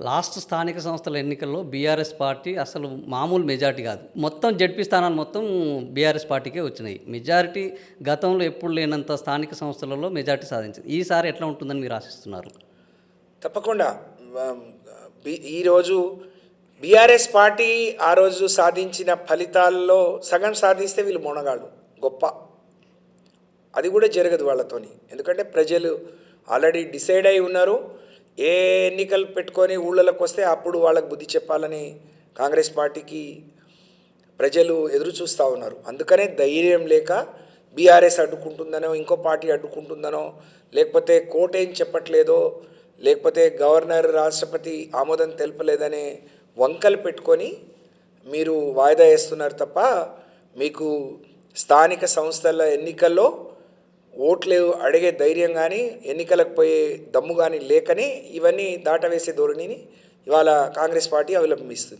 Last స్థానిక సంస్థల ఎన్నికల్లో బీఆర్ఎస్ పార్టీ అసలు మామూలు మెజారిటీ కాదు. మొత్తం జడ్పీ స్థానాలు మొత్తం బీఆర్ఎస్ పార్టీకే వచ్చినాయి. మెజారిటీ గతంలో ఎప్పుడు లేనంత స్థానిక సంస్థలలో మెజారిటీ సాధించింది. ఈసారి ఎట్లా ఉంటుందని మీరు ఆశిస్తున్నారు? తప్పకుండా ఈరోజు బీఆర్ఎస్ పార్టీ ఆ రోజు సాధించిన ఫలితాల్లో సగం సాధిస్తే వీళ్ళు మొనగాళ్ళు గొప్ప. అది కూడా జరగదు వాళ్ళతోని. ఎందుకంటే ప్రజలు ఆల్రెడీ డిసైడ్ అయి ఉన్నారు. ఏ ఎన్నికలు పెట్టుకొని ఊళ్ళలోకి వస్తే అప్పుడు వాళ్ళకు బుద్ధి చెప్పాలని కాంగ్రెస్ పార్టీకి ప్రజలు ఎదురు చూస్తూ ఉన్నారు. అందుకనే ధైర్యం లేక బీఆర్ఎస్ అడ్డుకుంటుందనో, ఇంకో పార్టీ అడ్డుకుంటుందనో, లేకపోతే కోర్టు ఏం చెప్పట్లేదో, లేకపోతే గవర్నర్ రాష్ట్రపతి ఆమోదం తెలపలేదనే వంకలు పెట్టుకొని మీరు వాయిదా వేస్తున్నారు తప్ప మీకు స్థానిక సంస్థల ఎన్నికల్లో ఓట్లు అడిగే ధైర్యం కానీ, ఎన్నికలకు పోయే దమ్ము కానీ లేకనే ఇవన్నీ దాటవేసే ధోరణిని ఇవాళ కాంగ్రెస్ పార్టీ అవలంబిస్తుంది.